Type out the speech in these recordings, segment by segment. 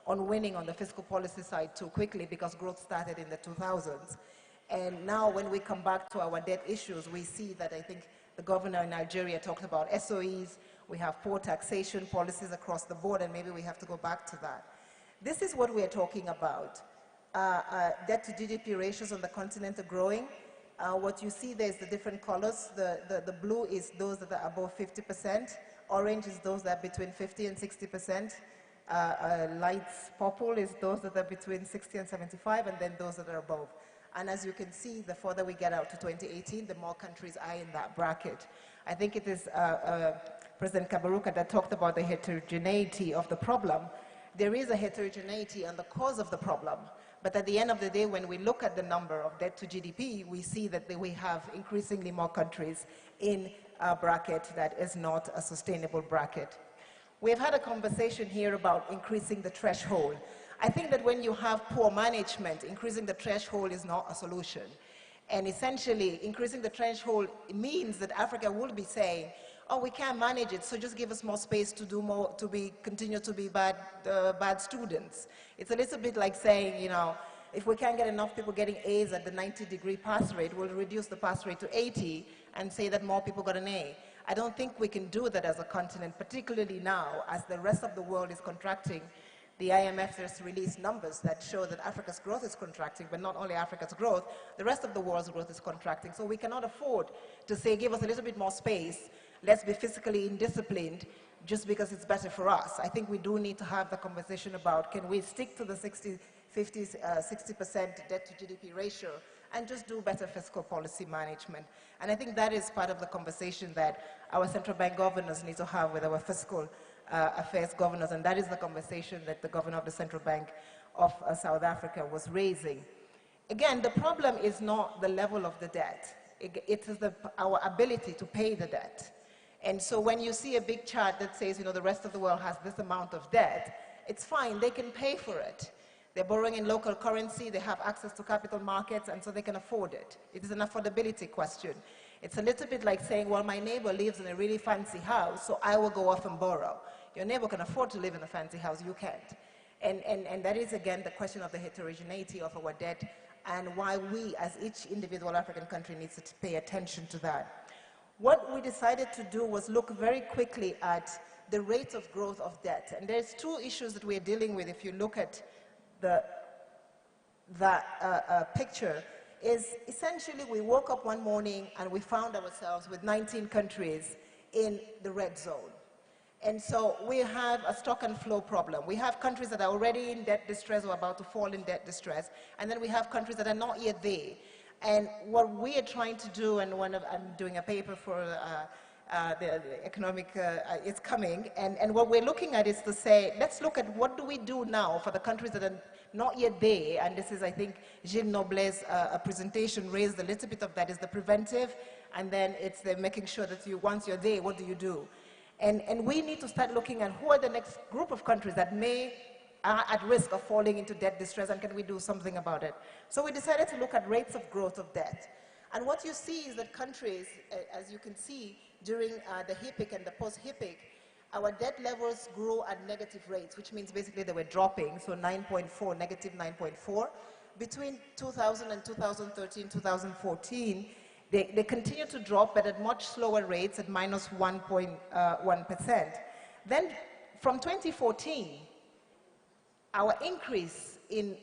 on winning on the fiscal policy side too quickly because growth started in the 2000s. And now when we come back to our debt issues, we see that I think the governor in Nigeria talked about SOEs, we have poor taxation policies across the board, and maybe we have to go back to that. This is what we're talking about. Debt to GDP ratios on the continent are growing. What you see there is the different colors. The blue is those that are above 50%. Orange is those that are between 50 and 60%. Light purple is those that are between 60 and 75, and then those that are above. And as you can see, the further we get out to 2018, the more countries are in that bracket. I think it is President Kabaruka that talked about the heterogeneity of the problem. There is a heterogeneity on the cause of the problem. But at the end of the day, when we look at the number of debt to GDP, we see that we have increasingly more countries in a bracket that is not a sustainable bracket. We've had a conversation here about increasing the threshold. I think that when you have poor management, increasing the threshold is not a solution. And essentially, increasing the threshold means that Africa will be saying, oh, we can't manage it, so just give us more space to do more, continue to be bad students. It's a little bit like saying, you know, if we can't get enough people getting A's at the 90-degree pass rate, we'll reduce the pass rate to 80 and say that more people got an A. I don't think we can do that as a continent, particularly now, as the rest of the world is contracting. The IMF has released numbers that show that Africa's growth is contracting, but not only Africa's growth, the rest of the world's growth is contracting. So we cannot afford to say, give us a little bit more space, let's be fiscally indisciplined, just because it's better for us. I think we do need to have the conversation about, can we stick to the 60% debt to GDP ratio and just do better fiscal policy management? And I think that is part of the conversation that our central bank governors need to have with our fiscal affairs governors, and that is the conversation that the governor of the Central Bank of South Africa was raising. Again, the problem is not the level of the debt. It is our ability to pay the debt. And so when you see a big chart that says, you know, the rest of the world has this amount of debt, it's fine, they can pay for it. They're borrowing in local currency, they have access to capital markets, and so they can afford it. It is an affordability question. It's a little bit like saying, well, my neighbor lives in a really fancy house, so I will go off and borrow. Your neighbor can afford to live in a fancy house, you can't. And that is, again, the question of the heterogeneity of our debt and why we, as each individual African country, needs to pay attention to that. What we decided to do was look very quickly at the rate of growth of debt. And there's two issues that we're dealing with if you look at that picture. Is essentially we woke up one morning and we found ourselves with 19 countries in the red zone. And so we have a stock and flow problem. We have countries that are already in debt distress or about to fall in debt distress, and then we have countries that are not yet there. And what we are trying to do, and I'm doing a paper for the economic, it's coming, and what we're looking at is to say, let's look at what do we do now for the countries that are not yet there, and this is, I think, Gilles Noblet's presentation raised a little bit of that, is the preventive, and then it's the making sure that once you're there, what do you do? And we need to start looking at who are the next group of countries that are at risk of falling into debt distress, and can we do something about it? So we decided to look at rates of growth of debt. And what you see is that countries, as you can see, during the HIPIC and the post-HIPIC, our debt levels grew at negative rates, which means basically they were dropping, so 9.4, negative 9.4. Between 2000 and 2013, 2014, they continue to drop, but at much slower rates, at minus 1.1%. Then from 2014, our increase in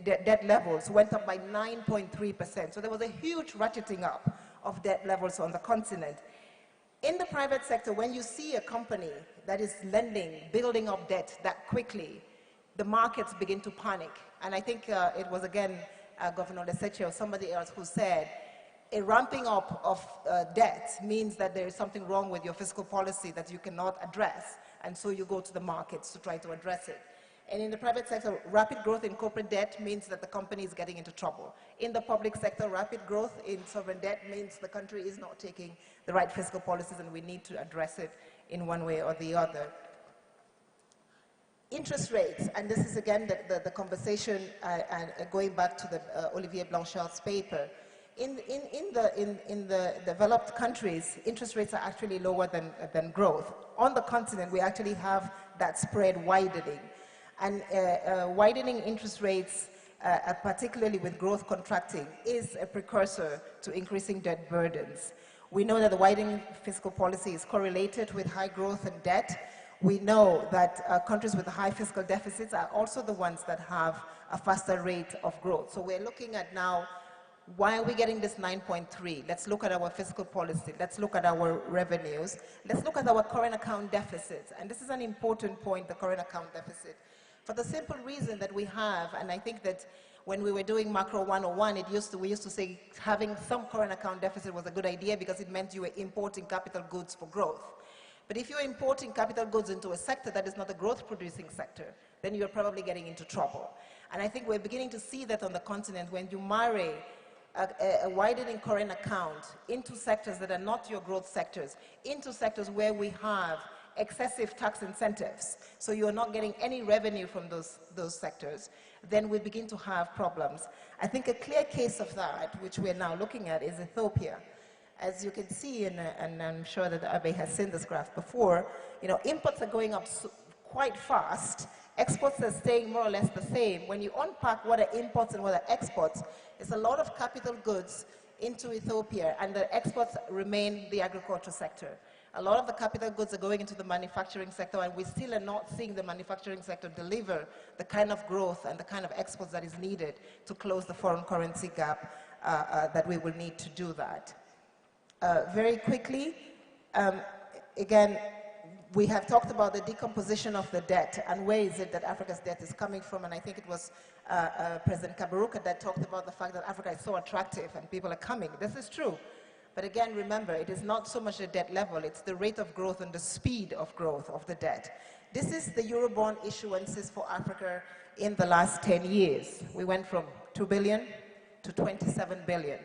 debt levels went up by 9.3%. So there was a huge ratcheting up of debt levels on the continent. In the private sector, when you see a company that is lending, building up debt that quickly, the markets begin to panic. And I think it was, again, Governor Leseche or somebody else who said, a ramping up of debt means that there is something wrong with your fiscal policy that you cannot address, and so you go to the markets to try to address it. And in the private sector, rapid growth in corporate debt means that the company is getting into trouble. In the public sector, rapid growth in sovereign debt means the country is not taking the right fiscal policies, and we need to address it in one way or the other. Interest rates, and this is again the conversation, and going back to the Olivier Blanchard's paper. In the developed countries, interest rates are actually lower than growth. On the continent, we actually have that spread widening. And widening interest rates, particularly with growth contracting, is a precursor to increasing debt burdens. We know that the widening fiscal policy is correlated with high growth and debt. We know that countries with high fiscal deficits are also the ones that have a faster rate of growth. So we're looking at now, why are we getting this 9.3? Let's look at our fiscal policy. Let's look at our revenues. Let's look at our current account deficits. And this is an important point, the current account deficit, for the simple reason that we have, and I think that when we were doing Macro 101, we used to say having some current account deficit was a good idea because it meant you were importing capital goods for growth. But if you're importing capital goods into a sector that is not a growth-producing sector, then you're probably getting into trouble. And I think we're beginning to see that on the continent when you marry a widening current account into sectors that are not your growth sectors, into sectors where we have excessive tax incentives, so you're not getting any revenue from those sectors, then we begin to have problems. I think a clear case of that, which we're now looking at, is Ethiopia. As you can see, and I'm sure that Abe has seen this graph before, imports are going up quite fast. Exports are staying more or less the same. When you unpack what are imports and what are exports, it's a lot of capital goods into Ethiopia, and the exports remain the agriculture sector. A lot of the capital goods are going into the manufacturing sector, and we still are not seeing the manufacturing sector deliver the kind of growth and the kind of exports that is needed to close the foreign currency gap that we will need to do that. Very quickly, again, we have talked about the decomposition of the debt and where is it that Africa's debt is coming from, and I think it was President Kaberuka that talked about the fact that Africa is so attractive and people are coming. This is true. But again, remember, it is not so much the debt level, it's the rate of growth and the speed of growth of the debt. This is the Eurobond issuances for Africa in the last 10 years. We went from 2 billion to 27 billion.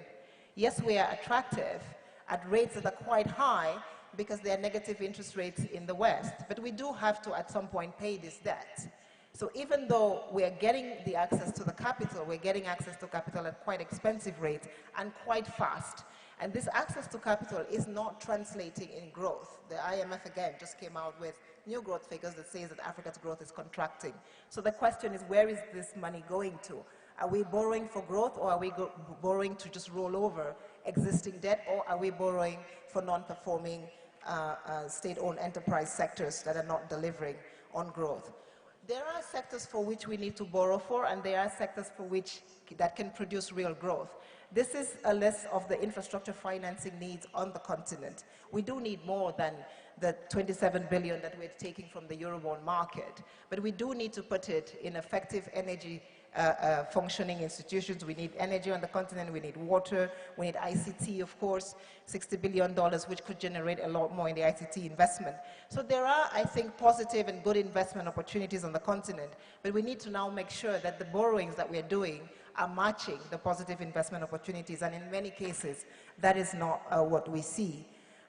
Yes, we are attractive at rates that are quite high because there are negative interest rates in the West, but we do have to at some point pay this debt. So even though we are getting the access to the capital, we're getting access to capital at quite expensive rates and quite fast. And this access to capital is not translating in growth. The IMF, again, just came out with new growth figures that says that Africa's growth is contracting. So the question is, where is this money going to? Are we borrowing for growth, or are we borrowing to just roll over existing debt, or are we borrowing for non-performing state-owned enterprise sectors that are not delivering on growth? There are sectors for which we need to borrow for, and there are sectors for which that can produce real growth. This is a list of the infrastructure financing needs on the continent. We do need more than the 27 billion that we're taking from the Eurobond market, but we do need to put it in effective energy functioning institutions. We need energy on the continent, we need water, we need ICT, of course, $60 billion, which could generate a lot more in the ICT investment. So there are, I think, positive and good investment opportunities on the continent, but we need to now make sure that the borrowings that we're doing are matching the positive investment opportunities, and in many cases, that is not what we see.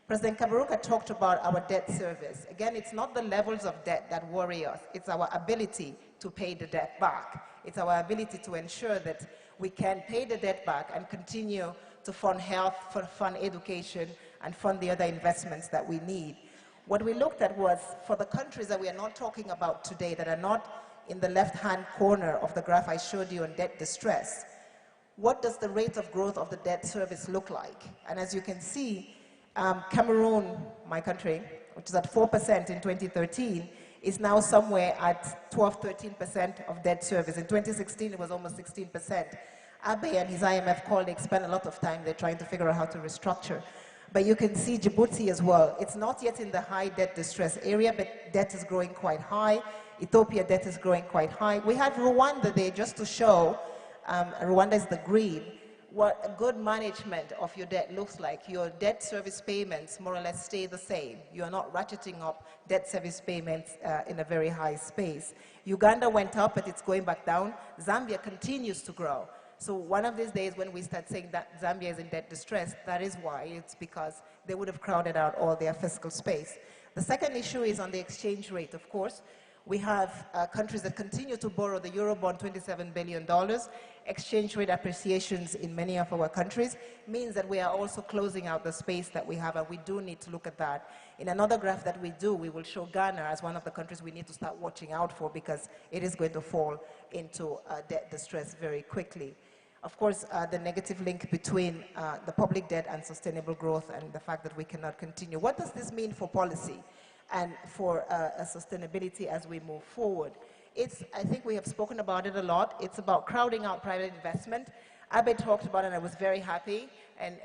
President Kaberuka talked about our debt service. Again, it's not the levels of debt that worry us, it's our ability to pay the debt back. It's our ability to ensure that we can pay the debt back and continue to fund health, fund education, and fund the other investments that we need. What we looked at was, for the countries that we are not talking about today, that are not in the left-hand corner of the graph I showed you on debt distress, what does the rate of growth of the debt service look like? And as you can see, Cameroon, my country, which is at 4% in 2013, is now somewhere at 12-13% of debt service. In 2016, it was almost 16%. Abe and his IMF colleagues spent a lot of time there trying to figure out how to restructure. But you can see Djibouti as well. It's not yet in the high debt distress area, but debt is growing quite high. Ethiopia debt is growing quite high. We had Rwanda there just to show, Rwanda is the green, what a good management of your debt looks like. Your debt service payments more or less stay the same. You're not ratcheting up debt service payments in a very high space. Uganda went up, but it's going back down. Zambia continues to grow. So one of these days when we start saying that Zambia is in debt distress, that is why. It's because they would have crowded out all their fiscal space. The second issue is on the exchange rate, of course. We have countries that continue to borrow the Eurobond $27 billion. Exchange rate appreciations in many of our countries means that we are also closing out the space that we have, and we do need to look at that. In another graph that we do, we will show Ghana as one of the countries we need to start watching out for, because it is going to fall into debt distress very quickly. Of course, the negative link between the public debt and sustainable growth, and the fact that we cannot continue. What does this mean for policy and for sustainability as we move forward? I think we have spoken about it a lot. It's about crowding out private investment. Abe talked about it, and I was very happy, and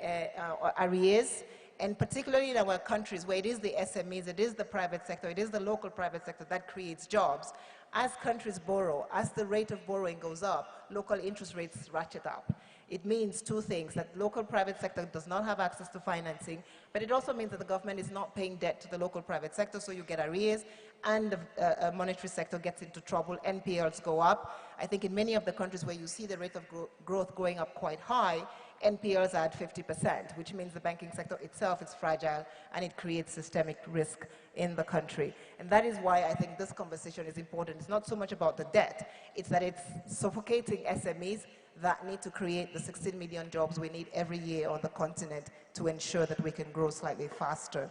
arrears, and particularly in our countries where it is the SMEs, it is the private sector, it is the local private sector that creates jobs. As countries borrow, as the rate of borrowing goes up, local interest rates ratchet up. It means two things: that local private sector does not have access to financing, but it also means that the government is not paying debt to the local private sector, so you get arrears, and the monetary sector gets into trouble. NPLs go up. I think in many of the countries where you see the rate of growth going up quite high, NPLs are at 50%, which means the banking sector itself is fragile, and it creates systemic risk in the country. And that is why I think this conversation is important. It's not so much about the debt, it's that it's suffocating SMEs that need to create the 16 million jobs we need every year on the continent to ensure that we can grow slightly faster.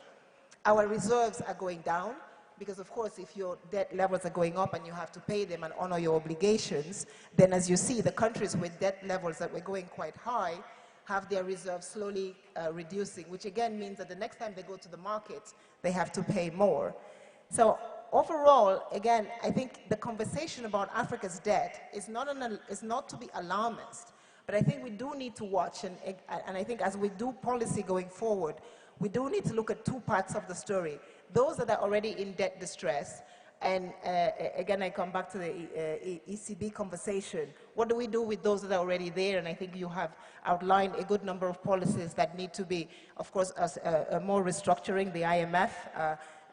Our reserves are going down because, of course, if your debt levels are going up and you have to pay them and honor your obligations, then as you see, the countries with debt levels that were going quite high have their reserves slowly reducing, which again means that the next time they go to the market, they have to pay more. So overall, again, I think the conversation about Africa's debt is not to be alarmist, but I think we do need to watch, and I think as we do policy going forward, we do need to look at two parts of the story. Those that are already in debt distress, and again, I come back to the ECB conversation. What do we do with those that are already there? And I think you have outlined a good number of policies that need to be, of course, more restructuring, the IMF,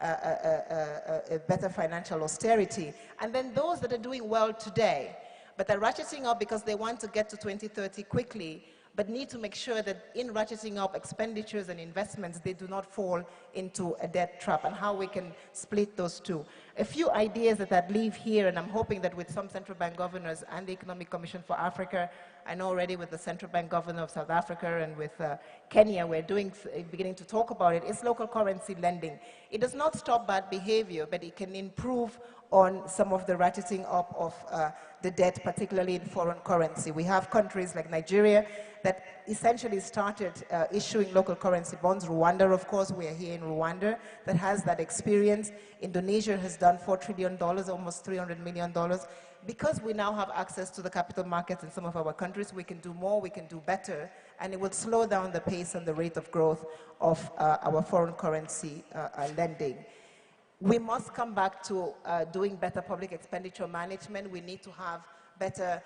a better financial austerity. And then those that are doing well today, but are ratcheting up because they want to get to 2030 quickly, but need to make sure that in ratcheting up expenditures and investments, they do not fall into a debt trap, and how we can split those two. A few ideas that I'd leave here, and I'm hoping that with some central bank governors and the Economic Commission for Africa, I know already with the central bank governor of South Africa and with Kenya, we're beginning to talk about it, is local currency lending. It does not stop bad behavior, but it can improve on some of the ratcheting up of the debt, particularly in foreign currency. We have countries like Nigeria that essentially started issuing local currency bonds. Rwanda, of course, we are here in Rwanda, that has that experience. Indonesia has done $4 trillion, almost $300 million. Because we now have access to the capital markets in some of our countries, we can do more, we can do better, and it will slow down the pace and the rate of growth of our foreign currency lending. We must come back to doing better public expenditure management. We need to have better,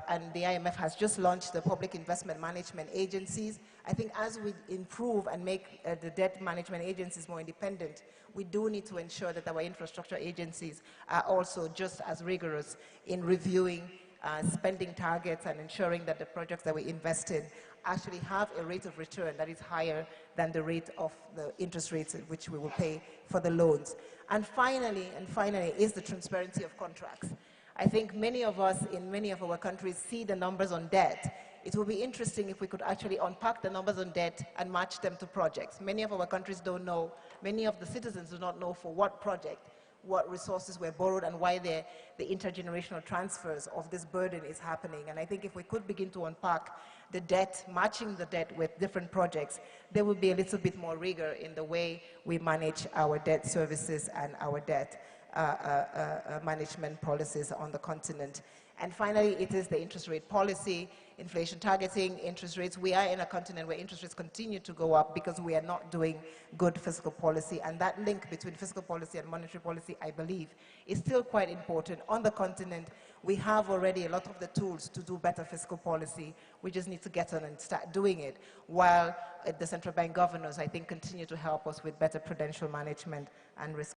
and the IMF has just launched the public investment management agencies. I think as we improve and make the debt management agencies more independent, we do need to ensure that our infrastructure agencies are also just as rigorous in reviewing spending targets and ensuring that the projects that we invest in actually have a rate of return that is higher than the rate of the interest rates at which we will pay for the loans. And finally, is the transparency of contracts. I think many of us in many of our countries see the numbers on debt. It would be interesting if we could actually unpack the numbers on debt and match them to projects. Many of our countries don't know, many of the citizens do not know for what project, what resources were borrowed, and why the intergenerational transfers of this burden is happening. And I think if we could begin to unpack the debt, matching the debt with different projects, there would be a little bit more rigor in the way we manage our debt services and our debt management policies on the continent. And finally, it is the interest rate policy, inflation targeting, interest rates. We are in a continent where interest rates continue to go up because we are not doing good fiscal policy. And that link between fiscal policy and monetary policy, I believe, is still quite important. On the continent, we have already a lot of the tools to do better fiscal policy. We just need to get on and start doing it, while the central bank governors, I think, continue to help us with better prudential management and risk.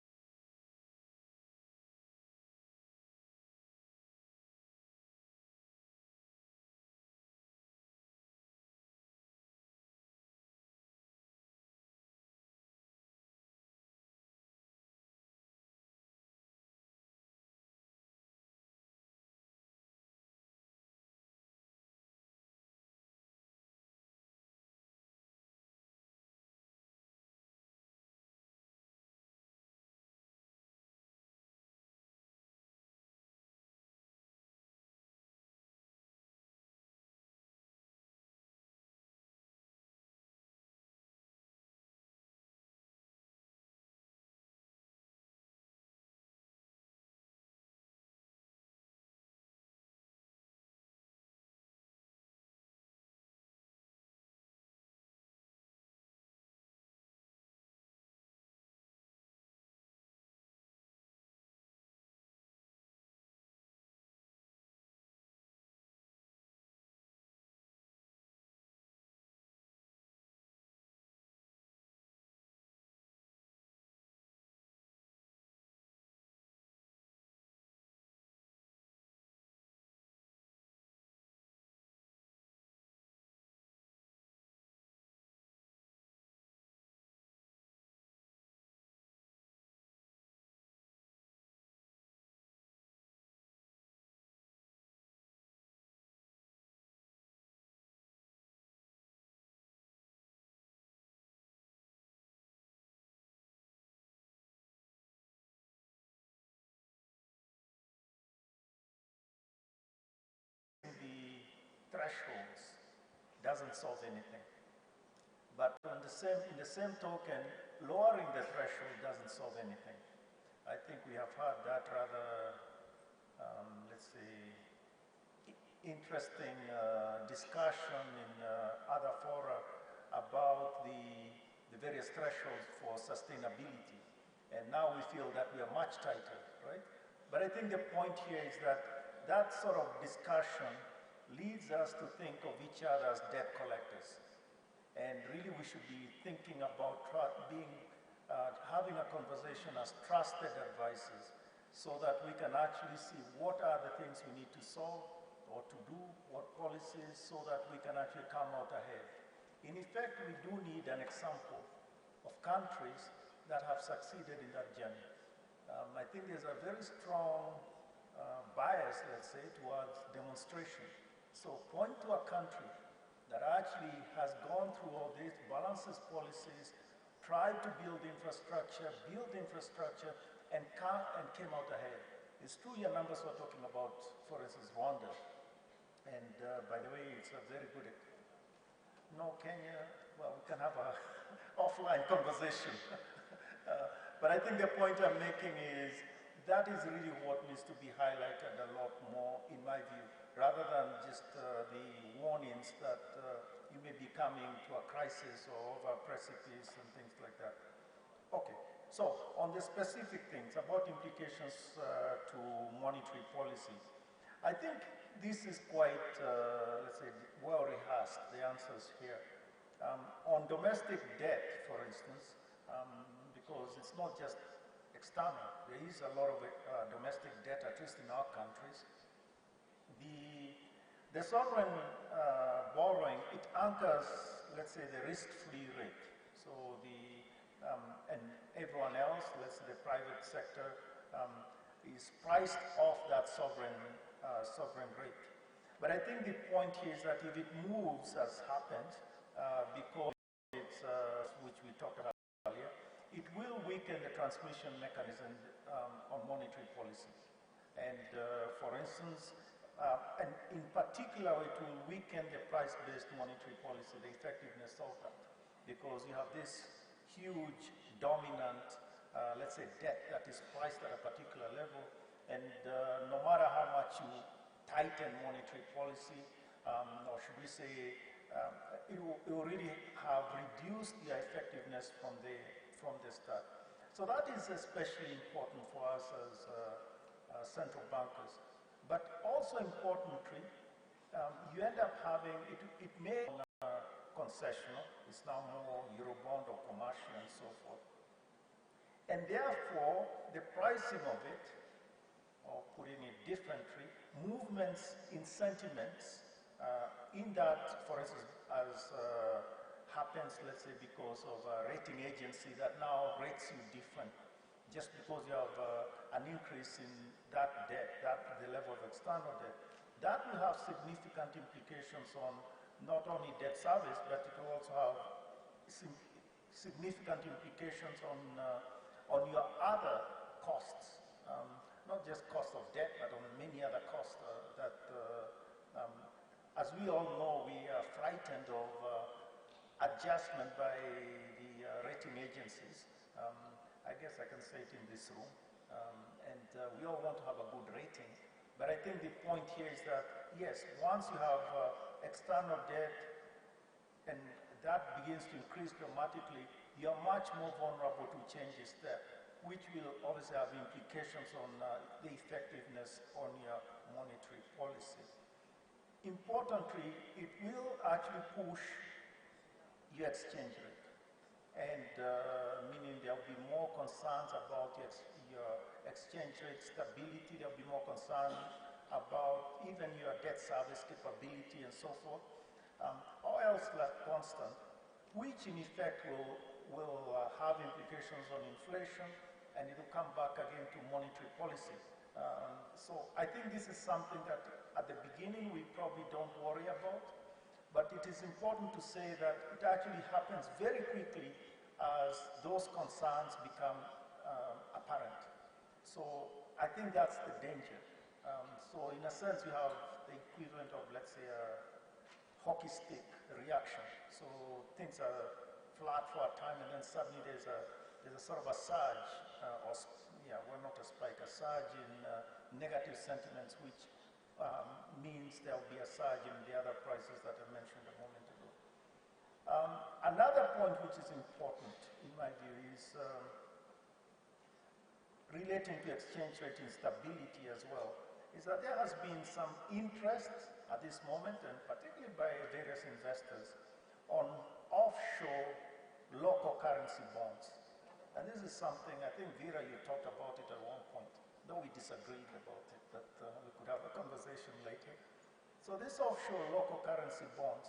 doesn't solve anything. But in the same token, lowering the threshold doesn't solve anything. I think we have had that rather, let's say, interesting discussion in other fora about the various thresholds for sustainability. And now we feel that we are much tighter, right? But I think the point here is that that sort of discussion leads us to think of each other as debt collectors. And really we should be thinking about having a conversation as trusted advisors so that we can actually see what are the things we need to solve or to do, what policies, so that we can actually come out ahead. In effect, we do need an example of countries that have succeeded in that journey. I think there's a very strong bias, let's say, towards demonstration. So point to a country that actually has gone through all these balances policies, tried to build infrastructure, and came out ahead. It's true your numbers were talking about, for instance, Rwanda. And by the way, it's a very good, no, Kenya, well, we can have an offline conversation. But I think the point I'm making is that is really what needs to be highlighted a lot more, in my view, rather than just the warnings that you may be coming to a crisis or over a precipice and things like that. Okay, so on the specific things about implications to monetary policy, I think this is quite, let's say, well rehearsed, the answers here. On domestic debt, for instance, because it's not just external, there is a lot of domestic debt, at least in our countries. The sovereign borrowing, it anchors, let's say, the risk-free rate. So and everyone else, let's say the private sector, is priced off that sovereign rate. But I think the point here is that if it moves as happened, because it's, which we talked about earlier, it will weaken the transmission mechanism on monetary policy. And for instance, and in particular, it will weaken the price-based monetary policy, the effectiveness of that, because you have this huge, dominant, let's say, debt that is priced at a particular level, and no matter how much you tighten monetary policy, or should we say, it will really have reduced the effectiveness from the start. So that is especially important for us as central bankers. But also importantly, you end up having, it may be concessional, it's now more Eurobond or commercial and so forth. And therefore, the pricing of it, or putting it differently, movements in sentiments in that, for instance, as happens, let's say, because of a rating agency that now rates you different, just because you have an increase in that debt, the level of external debt. That will have significant implications on not only debt service, but it will also have significant implications on your other costs, not just cost of debt, but on many other costs that, as we all know, we are frightened of adjustment by the rating agencies. I guess I can say it in this room, and we all want to have a good rating. But I think the point here is that, yes, once you have external debt and that begins to increase dramatically, you're much more vulnerable to changes there, which will obviously have implications on the effectiveness on your monetary policy. Importantly, it will actually push your exchange rate. And meaning there will be more concerns about your exchange rate stability, there will be more concern about even your debt service capability and so forth. All else left constant, which in effect will have implications on inflation, and it will come back again to monetary policy. So I think this is something that at the beginning we probably don't worry about, but it is important to say that it actually happens very quickly as those concerns become apparent. So I think that's the danger. So in a sense, you have the equivalent of, let's say, a hockey stick reaction. So things are flat for a time, and then suddenly there's a sort of a surge, well, not a spike, a surge in negative sentiments, which means there will be a surge in the other prices that I mentioned a moment ago. Another point which is important, in my view, is relating to exchange rate instability as well, is that there has been some interest at this moment, and particularly by various investors, on offshore local currency bonds. And this is something, I think, Vera, you talked about it at one point, though we disagreed about it, but we could have a conversation later. So this offshore local currency bonds,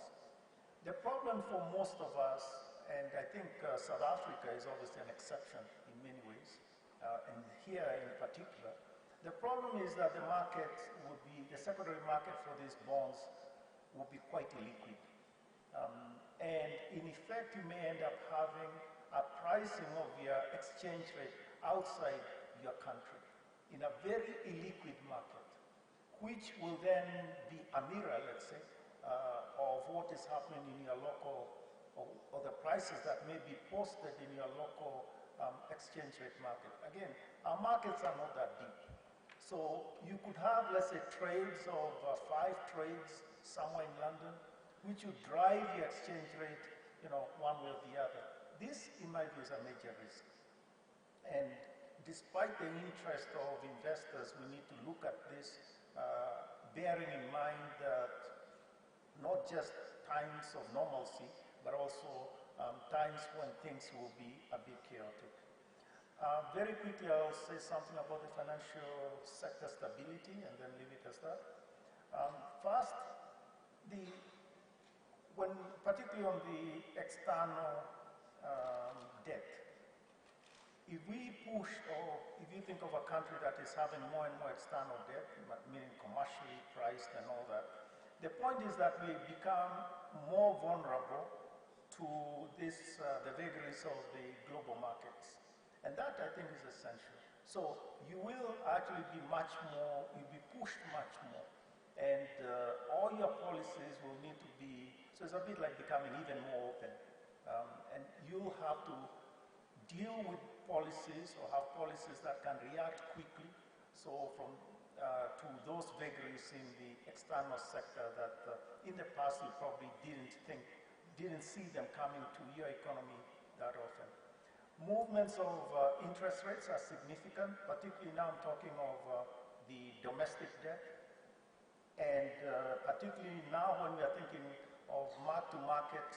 the problem for most of us, and I think South Africa is obviously an exception in many ways, and here in particular, the problem is that the market would be, the secondary market for these bonds would be quite illiquid. And in effect, you may end up having a pricing of your exchange rate outside your country in a very illiquid market, which will then be a mirror, let's say, of what is happening in your local, or the prices that may be posted in your local exchange rate market. Again, our markets are not that deep. So you could have, let's say, trades of 5 trades somewhere in London, which would drive your exchange rate, one way or the other. This, in my view, is a major risk. And despite the interest of investors, we need to look at this, bearing in mind that not just times of normalcy, but also times when things will be a bit chaotic. Very quickly, I'll say something about the financial sector stability and then leave it as that. First, particularly on the external debt, if we push, or if you think of a country that is having more and more external debt, meaning commercially priced and all that, the point is that we become more vulnerable to this, the vagaries of the global markets. And that, I think, is essential. So you will actually be much more, you'll be pushed much more. And all your policies will need to be, so it's a bit like becoming even more open. And you'll have to deal with policies or have policies that can react quickly. So from to those vagaries in the external sector that in the past you probably didn't see them coming to your economy that often. Movements of interest rates are significant, particularly now I'm talking of the domestic debt. And particularly now when we are thinking of mark-to-market,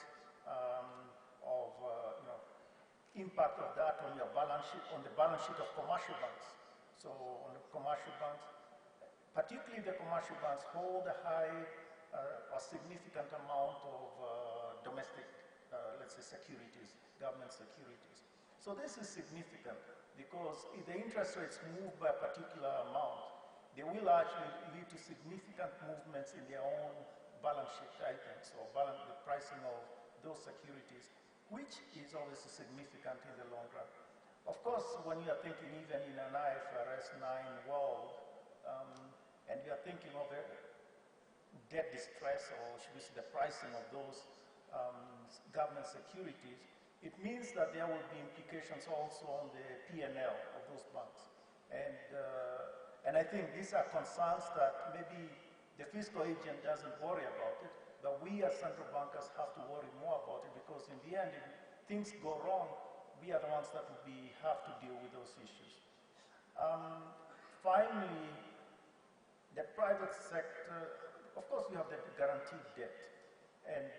impact of that on your balance sheet, on the balance sheet of commercial banks. So on the commercial banks, particularly the commercial banks hold a significant amount of domestic, let's say, securities, government securities. So this is significant because if the interest rates move by a particular amount, they will actually lead to significant movements in their own balance sheet items or the pricing of those securities, which is obviously significant in the long run. Of course, when you are thinking even in an IFRS 9 world, and you are thinking of debt distress, or should we say the pricing of those government securities, it means that there will be implications also on the P&L of those banks. And I think these are concerns that maybe the fiscal agent doesn't worry about it, but we as central bankers have to worry more about it because in the end, if things go wrong, we are the ones that will have to deal with those issues. Finally, the private sector, of course, we have the guaranteed debt, and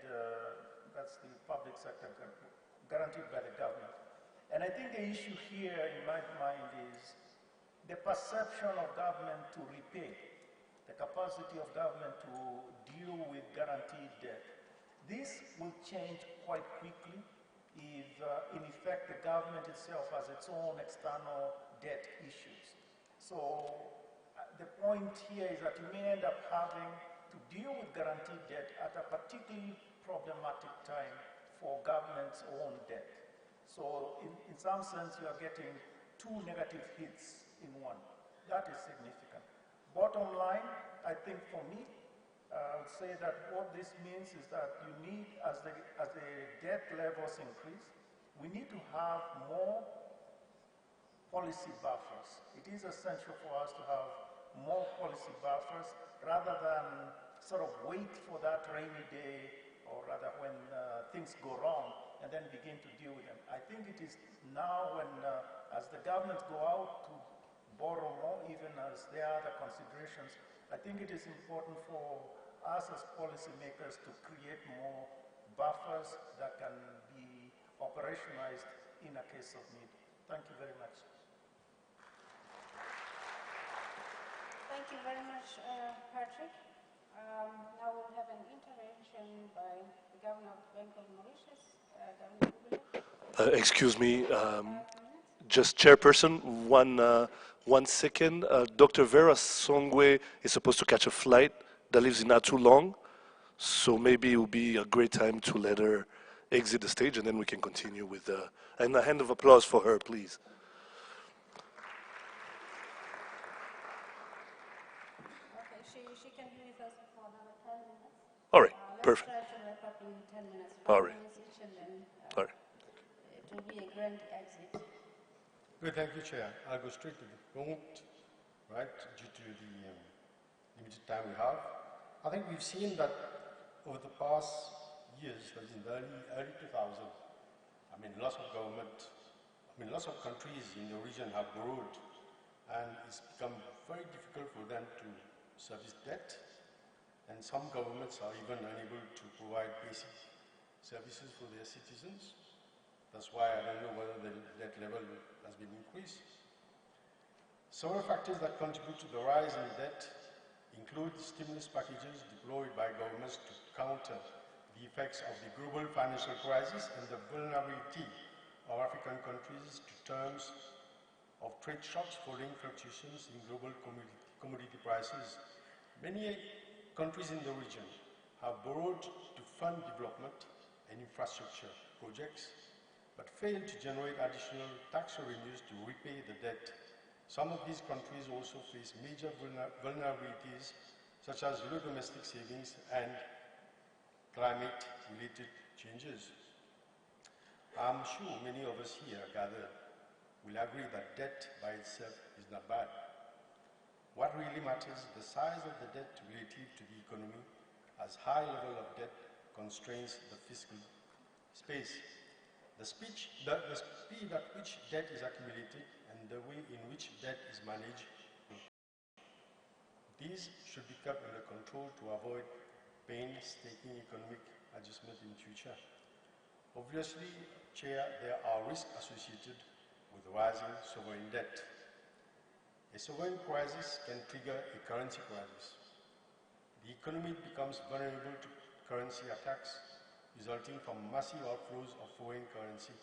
that's the public sector guaranteed by the government. And I think the issue here in my mind is the perception of government to repay, the capacity of government to deal with guaranteed debt. This will change quite quickly if, in effect, the government itself has its own external debt issues. So the point here is that you may end up having to deal with guaranteed debt at a particularly problematic time for government's own debt. So in some sense, you are getting 2 negative hits in one. That is significant. Bottom line, I think for me, I would say that what this means is that you need, as the debt levels increase, we need to have more policy buffers. It is essential for us to have more policy buffers rather than sort of wait for that rainy day, or rather when things go wrong, and then begin to deal with them. I think it is now when, as the governments go out to borrow more, even as there are other considerations, I think it is important for us as policymakers to create more buffers that can be operationalized in a case of need. Thank you very much. Thank you very much, Patrick. Now we'll have an intervention by the Governor of Bank of Mauritius, Governor Gubile. Excuse me, just chairperson, one second. Dr. Vera Songwe is supposed to catch a flight that leaves in not too long, so maybe it will be a great time to let her exit the stage, and then we can continue with and a hand of applause for her, please. Okay, she can be with us for another 10 minutes. All right, Let's perfect. try to wrap up in 10 minutes, All 5 right. minutes each, and then All right. it will be a grand exit. Good, thank you, Chair. I'll go straight to the point, right, due to the limited time we have. I think we've seen that over the past years, that in the early 2000s, lots of government, lots of countries in the region have borrowed, and it's become very difficult for them to service debt, and some governments are even unable to provide basic services for their citizens. That's why I don't know whether the debt level has been increased. Several factors that contribute to the rise in debt include stimulus packages deployed by governments to counter the effects of the global financial crisis and the vulnerability of African countries to terms of trade shocks following fluctuations in global commodity prices. Many countries in the region have borrowed to fund development and infrastructure projects, but failed to generate additional tax revenues to repay the debt. Some of these countries also face major vulnerabilities, such as low domestic savings and climate-related changes. I'm sure many of us here gathered will agree that debt by itself is not bad. What really matters is the size of the debt relative to the economy, as high level of debt constrains the fiscal space. The speed at which debt is accumulated and the way in which debt is managed, these should be kept under control to avoid painstaking economic adjustment in future. Obviously, Chair, there are risks associated with rising sovereign debt. A sovereign crisis can trigger a currency crisis. The economy becomes vulnerable to currency attacks, resulting from massive outflows of foreign currency.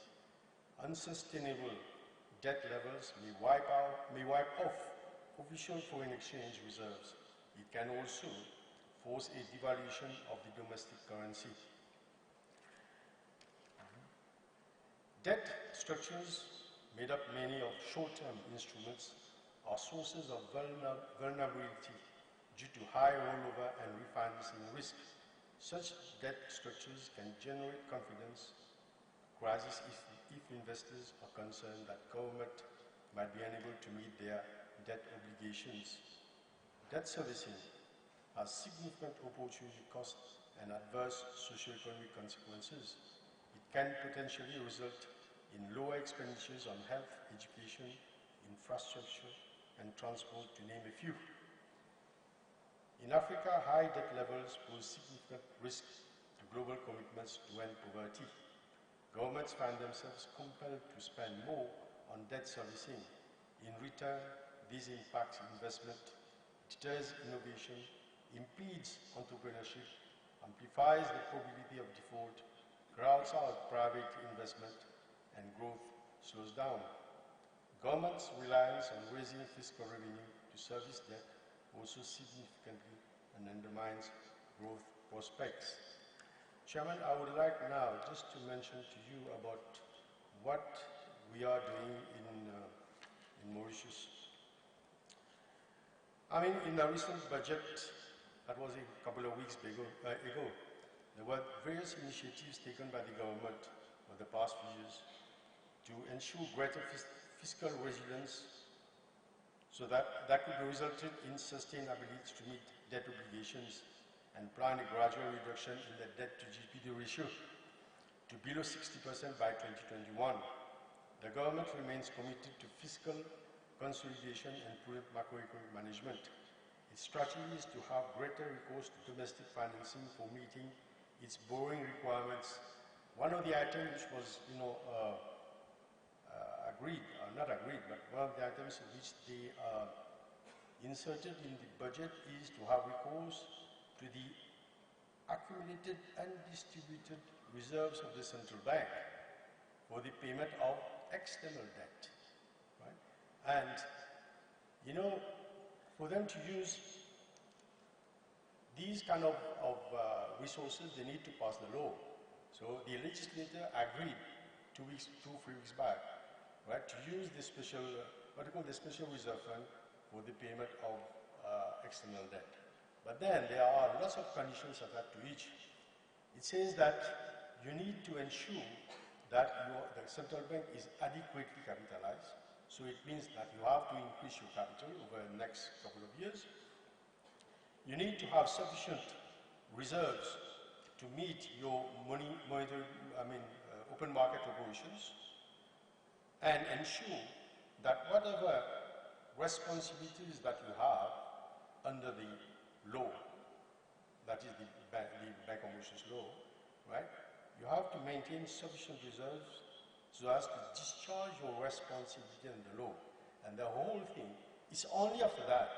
Unsustainable debt levels may wipe off official foreign exchange reserves. It can also force a devaluation of the domestic currency. Debt structures made up mainly of short-term instruments are sources of vulnerability due to high rollover and refinancing risk. Such debt structures can generate confidence crisis if investors are concerned that government might be unable to meet their debt obligations. Debt servicing has significant opportunity costs and adverse socio-economic consequences. It can potentially result in lower expenditures on health, education, infrastructure, and transport, to name a few. In Africa, high debt levels pose significant risks to global commitments to end poverty. Governments find themselves compelled to spend more on debt servicing. In return, this impacts investment, deters innovation, impedes entrepreneurship, amplifies the probability of default, crowds out private investment, and growth slows down. Governments' reliance on raising fiscal revenue to service debt also significantly and undermines growth prospects. Chairman, I would like now just to mention to you about what we are doing in Mauritius. In the recent budget, that was a couple of weeks ago. There were various initiatives taken by the government over the past few years to ensure greater fiscal resilience, so that could be resulted in sustainability to meet debt obligations and plan a gradual reduction in the debt to GDP ratio to below 60% by 2021. The government remains committed to fiscal consolidation and prudent macroeconomic management. Its strategy is to have greater recourse to domestic financing for meeting its borrowing requirements. One of the items which was, not agreed, but one of the items which they inserted in the budget is to have recourse to the accumulated and distributed reserves of the central bank for the payment of external debt, right? And, for them to use these kind of resources, they need to pass the law. So the legislator agreed 3 weeks back, right, to use the special, what they call the special reserve fund for the payment of external debt. But then there are lots of conditions attached to each. It says that you need to ensure that the central bank is adequately capitalized. So it means that you have to increase your capital over the next couple of years. You need to have sufficient reserves to meet your open market operations, and ensure that whatever responsibilities that you have under the law, that is the bank operations law, right? You have to maintain sufficient reserves so as to discharge your responsibility under the law. And the whole thing is only after that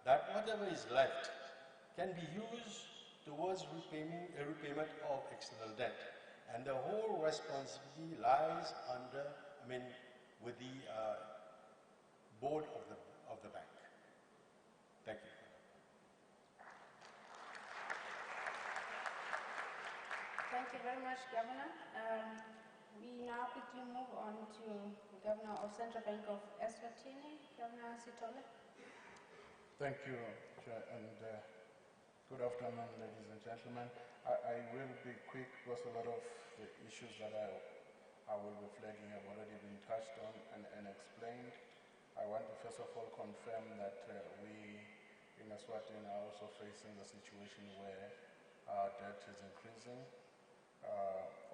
whatever is left can be used towards repayment of external debt. And the whole responsibility lies with the board of the bank. Thank you. Thank you very much, Governor. We now quickly move on to the Governor of Central Bank of Eswatini, Governor Sithole. Thank you, Chair, and good afternoon, ladies and gentlemen. I will be quick because a lot of the issues that I will be flagging have already been touched on and explained. I want to first of all confirm that we in Eswatini are also facing the situation where our debt is increasing.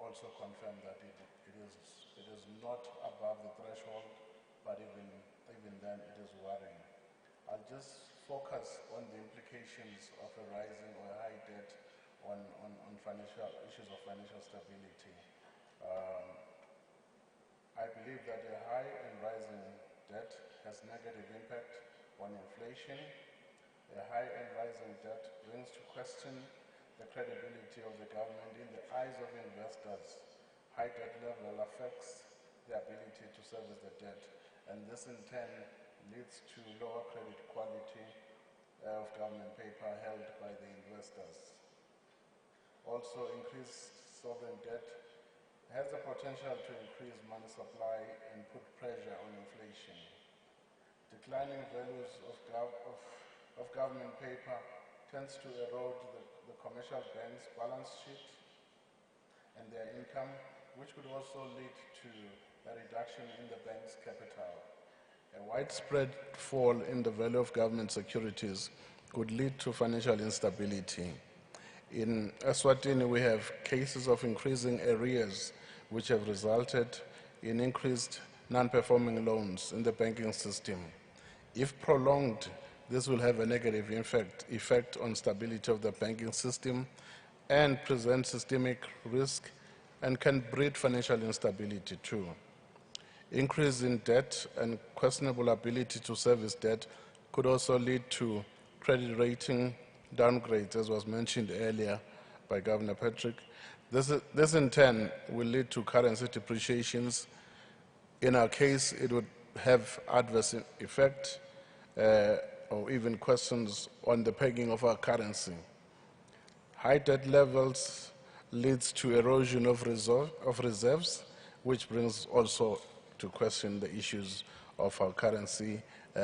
Also confirm that it is not above the threshold, but even then it is worrying. I'll just focus on the implications of a rising or a high debt on financial issues of financial stability. I believe that a high and rising debt has negative impact on inflation. A high and rising debt brings to question the credibility of the government in the eyes of investors. High debt level affects the ability to service the debt, and this in turn leads to lower credit quality of government paper held by the investors. Also, increased sovereign debt has the potential to increase money supply and put pressure on inflation. Declining values of government paper tends to erode the commercial bank's balance sheet and their income, which could also lead to a reduction in the bank's capital. A widespread fall in the value of government securities could lead to financial instability. In Eswatini, we have cases of increasing arrears, which have resulted in increased non-performing loans in the banking system. If prolonged, this will have a negative effect on stability of the banking system and present systemic risk and can breed financial instability too. Increase in debt and questionable ability to service debt could also lead to credit rating downgrades, as was mentioned earlier by Governor Patrick. This in turn will lead to currency depreciations. In our case, it would have adverse effect or even questions on the pegging of our currency. High debt levels leads to erosion of reserves, which brings also to question the issues of our currency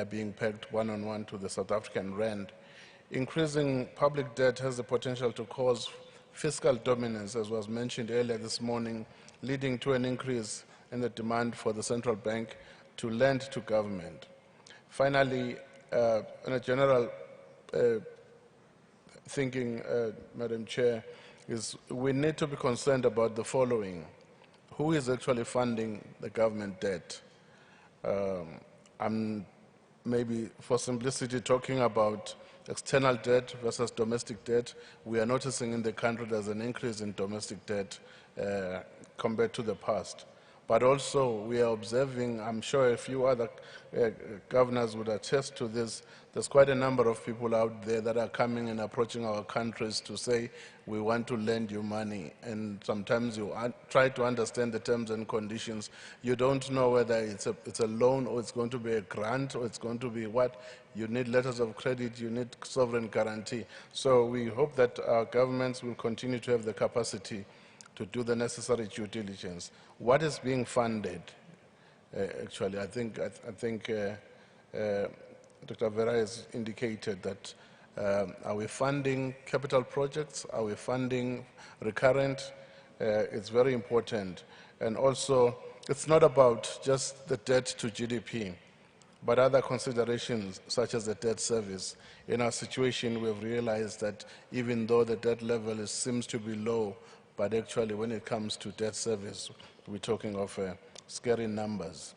being pegged one-on-one to the South African rand. Increasing public debt has the potential to cause fiscal dominance, as was mentioned earlier this morning, leading to an increase in the demand for the central bank to lend to government. Finally, in a general thinking, Madam Chair, is we need to be concerned about the following. Who is actually funding the government debt? I'm maybe for simplicity talking about external debt versus domestic debt. We are noticing in the country there's an increase in domestic debt compared to the past. But also we are observing, I'm sure a few other governors would attest to this, there's quite a number of people out there that are coming and approaching our countries to say, we want to lend you money. And sometimes you try to understand the terms and conditions. You don't know whether it's a loan or it's going to be a grant or it's going to be what. You need letters of credit, you need sovereign guarantee. So we hope that our governments will continue to have the capacity to do the necessary due diligence. What is being funded? Actually, I think Dr. Vera has indicated that are we funding capital projects? Are we funding recurrent? It's very important. And also, it's not about just the debt to GDP, but other considerations such as the debt service. In our situation, we've realized that even though the debt level seems to be low, but actually when it comes to debt service, we're talking of scary numbers.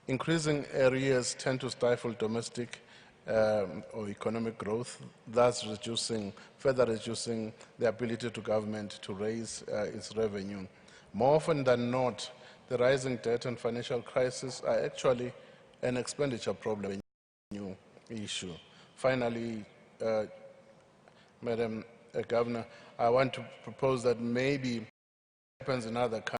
Increasing arrears tend to stifle domestic or economic growth, thus further reducing the ability to government to raise its revenue. More often than not, the rising debt and financial crisis are actually an expenditure problem, new issue. Finally, Madam Governor, I want to propose that maybe happens in other countries.